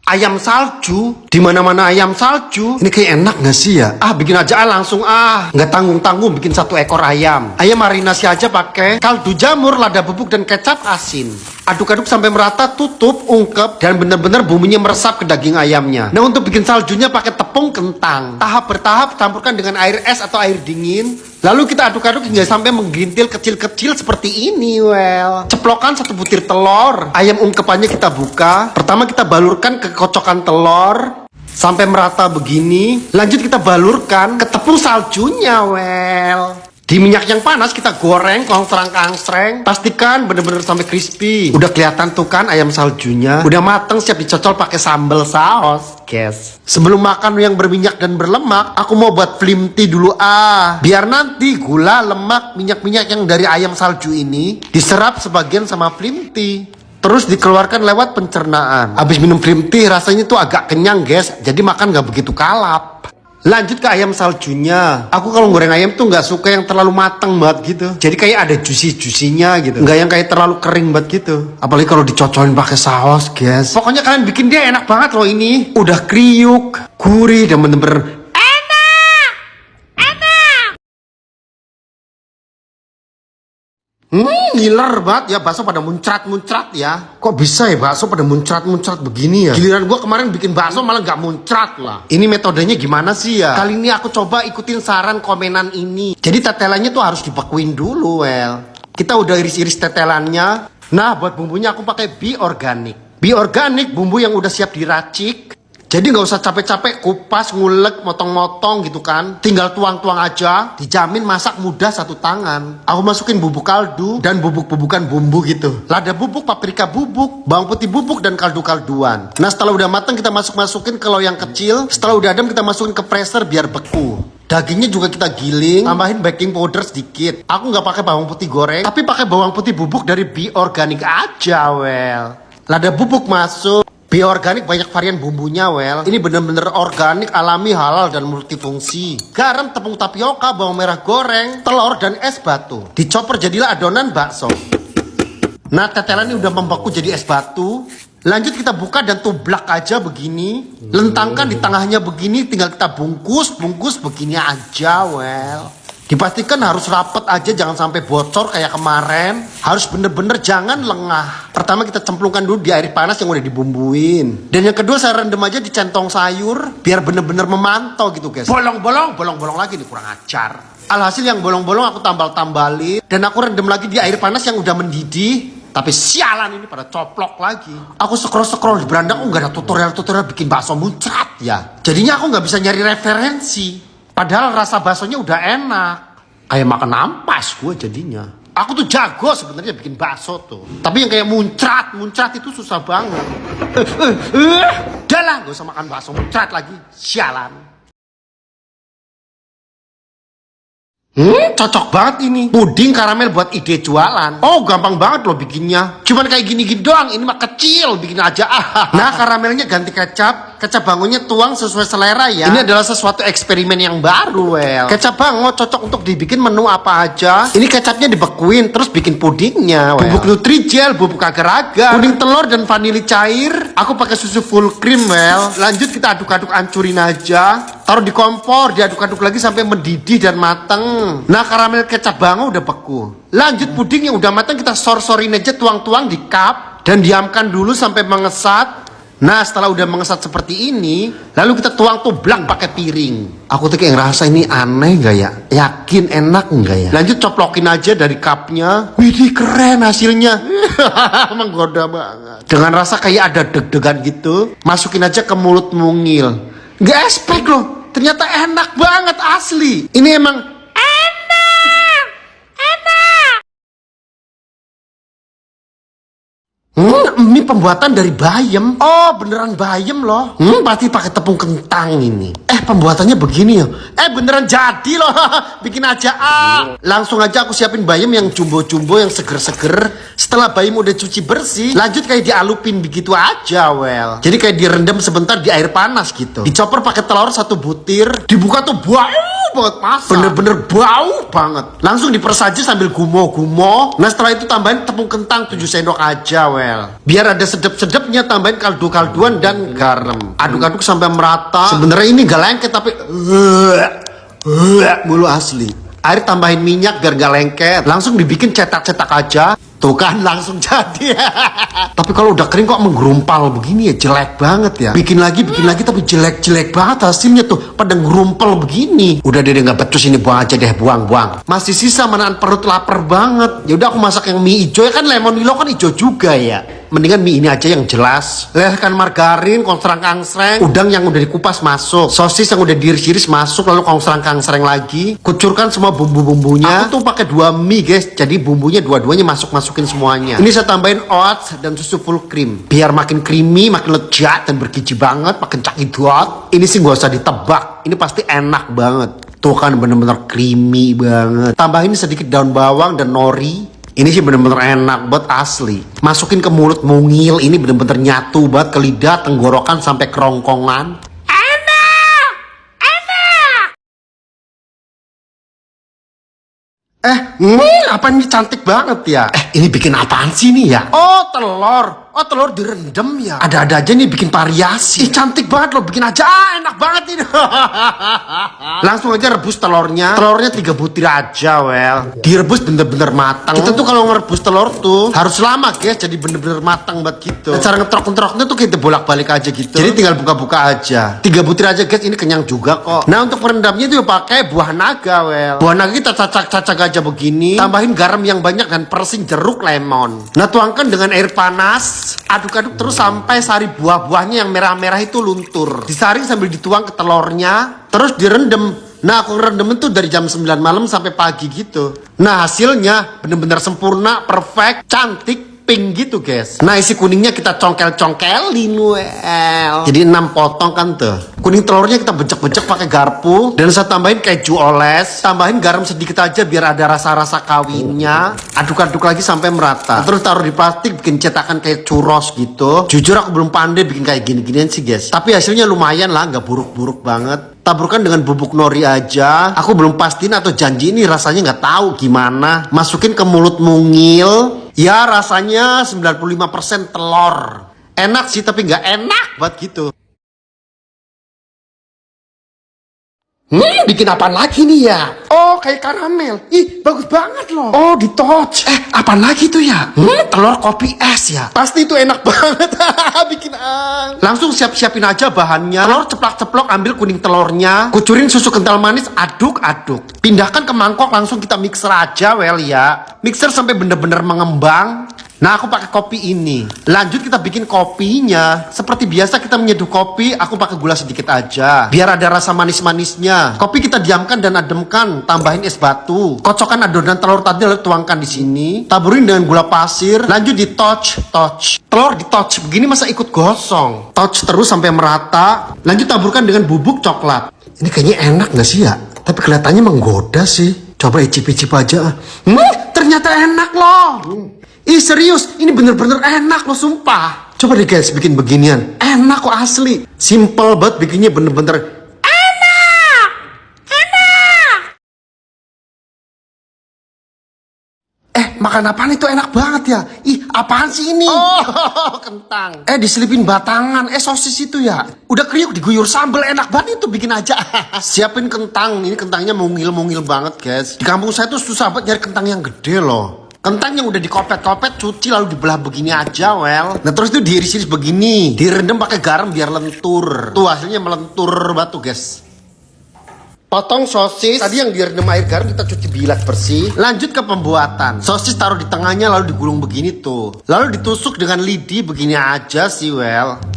Ayam salju, di mana-mana ayam salju. Ini kayak enak nggak sih ya? Bikin aja langsung nggak tanggung-tanggung bikin 1 ekor ayam. Ayam marinasi aja pakai kaldu jamur, lada bubuk dan kecap asin. Aduk-aduk sampai merata, tutup, ungkep, dan bener-bener bumbunya meresap ke daging ayamnya. Nah, untuk bikin saljunya pakai tepung kentang. Tahap bertahap campurkan dengan air es atau air dingin. Lalu kita aduk-aduk hingga sampai menggintil kecil-kecil seperti ini. Ceplokan 1 butir telur. Ayam ungkepannya kita buka. Pertama kita balurkan ke kocokan telur sampai merata begini. Lanjut kita balurkan ke tepung saljunya. Di minyak yang panas kita goreng kongsrang-kangsreng. Pastikan bener-bener sampai crispy. Udah kelihatan tuh kan ayam saljunya. Udah mateng, siap dicocol pakai sambal saus, guys. Sebelum makan yang berminyak dan berlemak, aku mau buat flimty dulu biar nanti gula, lemak, minyak-minyak yang dari ayam salju ini diserap sebagian sama flimty. Terus dikeluarkan lewat pencernaan. Habis minum flimty rasanya tuh agak kenyang, guys. Jadi makan gak begitu kalap. Lanjut ke ayam saljunya. Aku kalau goreng ayam tuh nggak suka yang terlalu matang banget gitu. Jadi kayak ada juicy-juicynya gitu. Nggak yang kayak terlalu kering banget gitu. Apalagi kalau dicocolin pakai saus, guys. Pokoknya kalian bikin dia enak banget loh ini. Udah kriuk, gurih, dan bener-bener ngiler banget ya, bakso pada muncrat-muncrat ya. Kok bisa ya bakso pada muncrat-muncrat begini ya? Giliran gua kemarin bikin bakso malah nggak muncrat lah. Ini metodenya gimana sih ya? Kali ini aku coba ikutin saran komenan ini. Jadi tetelannya tuh harus dibekuin dulu, Kita udah iris-iris tetelannya. Nah, buat bumbunya aku pakai B organik. B organik bumbu yang udah siap diracik. Jadi nggak usah capek-capek kupas, ngulek, motong-motong gitu kan. Tinggal tuang-tuang aja. Dijamin masak mudah 1 tangan. Aku masukin bubuk kaldu dan bubuk-bubukan bumbu gitu. Lada bubuk, paprika bubuk, bawang putih bubuk, dan kaldu-kalduan. Nah, setelah udah mateng kita masukin ke loyang kecil. Setelah udah adem kita masukin ke freezer biar beku. Dagingnya juga kita giling, tambahin baking powder sedikit. Aku nggak pakai bawang putih goreng, tapi pakai bawang putih bubuk dari B organik aja, Lada bubuk masuk. B organik banyak varian bumbunya, Ini bener-bener organik, alami, halal, dan multifungsi. Garam, tepung tapioka, bawang merah goreng, telur, dan es batu. Dicoper jadilah adonan bakso. Nah, tetelan ini udah membeku jadi es batu. Lanjut kita buka dan tublak aja begini. Lentangkan di tengahnya begini, tinggal kita bungkus begini aja, Dipastikan harus rapet aja, jangan sampai bocor kayak kemarin. Harus bener-bener jangan lengah. Pertama kita cemplungkan dulu di air panas yang udah dibumbuin. Dan yang kedua saya rendam aja di centong sayur biar bener-bener memantau gitu, guys. Bolong-bolong lagi nih, kurang ajar. Alhasil yang bolong-bolong aku tambal-tambalin dan aku rendam lagi di air panas yang udah mendidih. Tapi sialan ini pada coplok lagi. Aku scroll di beranda, nggak ada tutorial bikin bakso muncrat ya. Jadinya aku nggak bisa nyari referensi. Padahal rasa baksonya udah enak. Kayak makan ampas gue jadinya. Aku tuh jago sebenarnya bikin bakso tuh. Tapi yang kayak muncrat itu susah banget. Udah lah, gak usah makan bakso muncrat lagi. Sialan. Cocok banget ini. Puding karamel buat ide jualan. Oh, gampang banget loh bikinnya. Cuman kayak gini-gini doang. Ini mah kecil, bikin aja. Nah, karamelnya ganti kecap. Kecap bangonya tuang sesuai selera ya. Ini adalah sesuatu eksperimen yang baru, Kecap bango cocok untuk dibikin menu apa aja. Ini kecapnya dibekuin, terus bikin pudingnya, Bubuk Nutrijel, bubuk agar-agar, puding telur dan vanili cair. Aku pakai susu full cream, Lanjut kita aduk-aduk, hancurin aja. Taruh di kompor, diaduk-aduk lagi sampai mendidih dan mateng. Nah, karamel kecap bango udah beku. Lanjut puding yang udah mateng kita sor-sorin aja, tuang-tuang di cup. Dan diamkan dulu sampai mengesat. Nah, setelah udah mengesat seperti ini, lalu kita tuang tublak pakai piring. Aku tuh kayak ngerasa ini aneh gak ya? Yakin enak gak ya? Lanjut coplokin aja dari cupnya. Widih, keren hasilnya. Menggoda banget. Dengan rasa kayak ada deg-degan gitu. Masukin aja ke mulut mungil. Gak expect loh. Ternyata enak banget asli. Ini emang enak. Mie pembuatan dari bayam. Oh, beneran bayam loh. Pasti pakai tepung kentang ini. Pembuatannya begini ya. Beneran jadi loh. Bikin aja Langsung aja aku siapin bayam yang jumbo-jumbo, yang seger-seger. Setelah bayam udah cuci bersih, lanjut kayak dialupin begitu aja, Jadi kayak direndam sebentar di air panas gitu. Dicoper pakai telur 1 butir. Dibuka tuh banget, masa bener-bener bau banget. Langsung dipersaji sambil gumo-gumo. Nah setelah itu tambahin tepung kentang 7 sendok aja, biar ada sedep-sedepnya. Tambahin kaldu-kalduan dan garam. Aduk-aduk sampai merata. Sebenarnya ini gak lengket tapi mulu asli. Air tambahin minyak biar gak lengket. Langsung dibikin cetak-cetak aja. Tuh kan langsung jadi. Tapi kalau udah kering kok menggerumpal begini ya, jelek banget ya. Bikin lagi tapi jelek-jelek banget hasilnya tuh, pada ngerumpel begini. Udah deh nggak becus ini, buang aja deh, buang. Masih sisa menahan perut lapar banget. Ya udah aku masak yang mie hijau ya kan, lemon milo kan hijau juga ya. Mendingan mie ini aja yang jelas. Lelehkan margarin, kongsrang-kangsreng, udang yang udah dikupas masuk, sosis yang udah diiris-iris masuk, lalu kongsrang-kangsreng lagi. Kucurkan semua bumbu-bumbunya. Aku tuh pakai 2 mie guys, jadi bumbunya dua-duanya masukin semuanya. Ini saya tambahin oats dan susu full cream biar makin creamy, makin lezat dan bergizi banget, makin cakidot. Ini sih gak usah ditebak, ini pasti enak banget. Tuh kan bener-bener creamy banget. Tambahin sedikit daun bawang dan nori. Ini sih bener-bener enak banget asli. Masukin ke mulut mungil, ini bener-bener nyatu banget ke lidah, tenggorokan sampai kerongkongan. Apa ini cantik banget ya? Ini bikin apaan sih nih ya? Oh, telur. Oh, telur direndam ya? Ada-ada aja nih bikin variasi. Cantik banget loh, bikin aja. Enak banget ini. Langsung aja rebus telurnya. Telurnya 3 butir aja, Direbus bener-bener matang. Kita tuh kalau ngerebus telur tuh harus lama, guys. Jadi bener-bener matang banget gitu. Dan cara ngetrok-ngetroknya tuh kita bolak-balik aja gitu. Jadi tinggal buka-buka aja. 3 butir aja, guys. Ini kenyang juga kok. Nah, untuk perendamnya tuh pakai buah naga, Buah naga kita cacak-cacak aja begini. Tambahin garam yang banyak dan persing jeruk lemon. Nah, tuangkan dengan air panas. Aduk-aduk terus sampai sari buah-buahnya yang merah-merah itu luntur. Disaring sambil dituang ke telurnya. Terus direndam. Nah, aku ngerendam itu dari jam 9 malam sampai pagi gitu. Nah, hasilnya bener-bener sempurna, perfect, cantik, pink gitu guys. Nah, isi kuningnya kita congkel-congkelin, jadi 6 potong kan tuh. Kuning telurnya kita becek-becek pakai garpu. Dan saya tambahin keju oles. Tambahin garam sedikit aja biar ada rasa-rasa kawinnya. Aduk-aduk lagi sampai merata. Terus taruh di plastik, bikin cetakan kayak churros gitu. Jujur aku belum pandai bikin kayak gini-ginian sih guys. Tapi hasilnya lumayan lah, nggak buruk-buruk banget. Taburkan dengan bubuk nori aja. Aku belum pastiin atau janji ini rasanya nggak tahu gimana. Masukin ke mulut mungil. Ya rasanya 95% telur. Enak sih tapi nggak enak banget gitu. Bikin apaan lagi nih ya? Oh, kayak karamel. Ih, bagus banget loh. Oh, di touch. Apaan lagi tuh ya? Telur kopi es ya? Pasti itu enak banget. Bikin langsung siap-siapin aja bahannya. Telur ceplok-ceplok, ambil kuning telurnya. Kucurin susu kental manis, aduk-aduk. Pindahkan ke mangkok, langsung kita mixer aja, ya. Mixer sampai bener-bener mengembang. Nah, aku pakai kopi ini. Lanjut kita bikin kopinya. Seperti biasa kita menyeduh kopi, aku pakai gula sedikit aja. Biar ada rasa manis-manisnya. Kopi kita diamkan dan ademkan, tambahin es batu. Kocokkan adonan telur tadi lalu tuangkan di sini. Taburin dengan gula pasir, lanjut di touch. Telur di touch begini masa ikut gosong. Touch terus sampai merata. Lanjut taburkan dengan bubuk coklat. Ini kayaknya enak gak sih ya? Tapi kelihatannya menggoda sih. Coba icip-icip aja. Ternyata enak loh. Ih serius, ini bener-bener enak loh sumpah. Coba deh guys bikin beginian. Enak kok asli. Simple banget bikinnya, bener-bener enak. Makan apaan itu enak banget ya? Ih apaan sih ini? Oh kentang. Diselipin batangan. Sosis itu ya. Udah kriuk diguyur sambal, enak banget itu, bikin aja. Siapin kentang. Ini kentangnya mungil-mungil banget guys. Di kampung saya tuh susah banget nyari kentang yang gede loh. Kentang yang udah dikopet-kopet, cuci lalu dibelah begini aja, Nah terus itu diiris-iris begini, direndam pakai garam biar lentur. Tuh hasilnya melentur batu, guys. Potong sosis. Tadi yang direndam air garam kita cuci bilas bersih. Lanjut ke pembuatan. Sosis taruh di tengahnya lalu digulung begini tuh. Lalu ditusuk dengan lidi begini aja sih,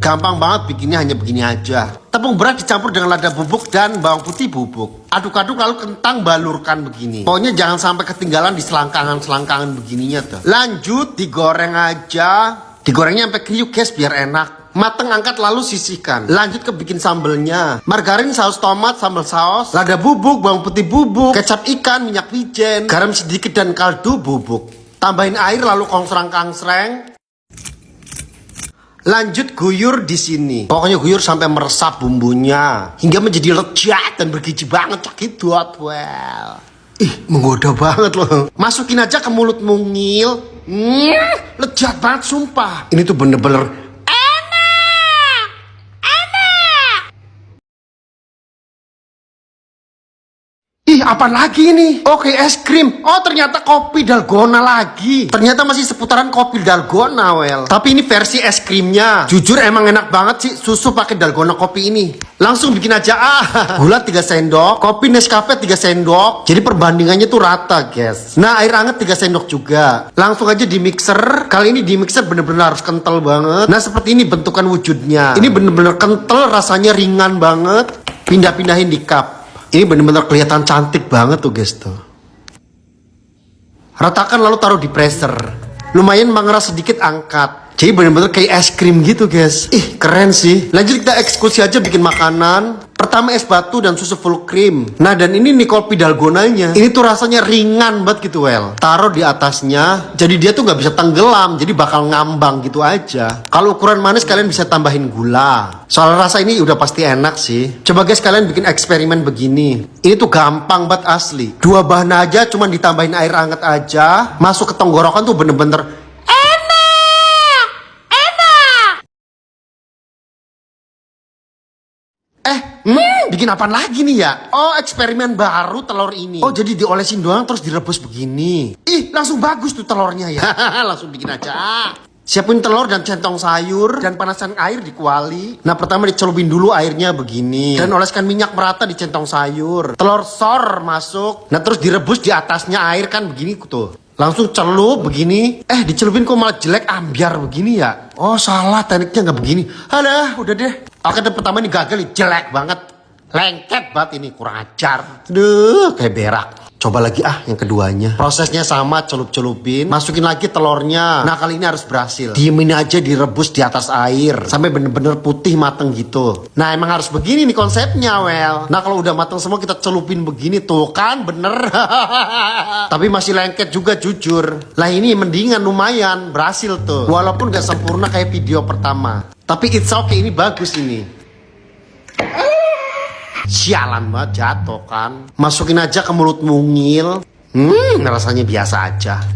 Gampang banget bikinnya, hanya begini aja. Tepung beras dicampur dengan lada bubuk dan bawang putih bubuk. Aduk-aduk lalu kentang balurkan begini. Pokoknya jangan sampai ketinggalan di selangkangan-selangkangan begininya tuh. Lanjut digoreng aja. Digorengnya sampai kriuk guys biar enak. Mateng angkat lalu sisihkan. Lanjut ke bikin sambelnya. Margarin, saus tomat, sambal saus, lada bubuk, bawang putih bubuk, kecap ikan, minyak wijen, garam sedikit dan kaldu bubuk. Tambahin air lalu kongsrang-kangsreng. Lanjut guyur di sini. Pokoknya guyur sampai meresap bumbunya hingga menjadi lezat dan bergizi banget cakidot. Well. Ih, menggoda banget loh. Masukin aja ke mulut mungil. Lezat banget sumpah. Ini tuh bener-bener ih, apa lagi ini? Oke, es krim. Oh, ternyata kopi dalgona lagi. Ternyata masih seputaran kopi dalgona, well. Tapi ini versi es krimnya. Jujur emang enak banget sih susu pakai dalgona kopi ini. Langsung bikin aja gula 3 sendok, kopi Nescafe 3 sendok. Jadi perbandingannya tuh rata, guys. Nah, air hangat 3 sendok juga. Langsung aja di mixer. Kali ini di mixer bener-bener harus kental banget. Nah, seperti ini bentukan wujudnya. Ini bener-bener kental, rasanya ringan banget. Pindah-pindahin di cup. Ini bener-bener kelihatan cantik banget tuh guys tuh. Ratakan lalu taruh di pressure. Lumayan mengeras sedikit, angkat. Jadi bener-bener kayak es krim gitu guys. Ih, keren sih. Lanjut kita eksekusi aja bikin makanan. Pertama es batu dan susu full cream. Nah, dan ini nih kopi dalgonanya. Ini tuh rasanya ringan banget gitu, well. Taruh di atasnya. Jadi dia tuh nggak bisa tenggelam. Jadi bakal ngambang gitu aja. Kalau ukuran manis kalian bisa tambahin gula. Soal rasa ini udah pasti enak sih. Coba guys kalian bikin eksperimen begini. Ini tuh gampang banget asli. 2 bahan aja cuman ditambahin air hangat aja. Masuk ke tenggorokan tuh bener-bener bikin apaan lagi nih ya? Oh, eksperimen baru telur ini. Oh, jadi diolesin doang terus direbus begini. Ih, langsung bagus tuh telurnya ya. Langsung bikin aja. Siapin telur dan centong sayur dan panaskan air di kuali. Nah, pertama dicelupin dulu airnya begini dan oleskan minyak merata di centong sayur. Telur sor masuk. Nah, terus direbus di atasnya air kan begini tuh. Langsung celup begini. Dicelupin kok malah jelek ambiar begini ya? Oh, salah tekniknya nggak begini. Alah, udah deh. Oke, pertama ini gagal nih, jelek banget. Lengket banget ini, kurang ajar. Aduh, kayak berak. Coba lagi yang keduanya. Prosesnya sama, celup-celupin. Masukin lagi telurnya. Nah, kali ini harus berhasil. Diemin aja direbus di atas air. Sampai bener-bener putih mateng gitu. Nah, emang harus begini nih konsepnya, well. Nah, kalau udah mateng semua kita celupin begini. Tuh kan, bener. Tapi masih lengket juga jujur. Lah ini mendingan, lumayan. Berhasil tuh. Walaupun gak sempurna kayak video pertama. Tapi it's okay, ini bagus ini. Sialan banget jatuh kan. Masukin aja ke mulut mungil. Rasanya biasa aja.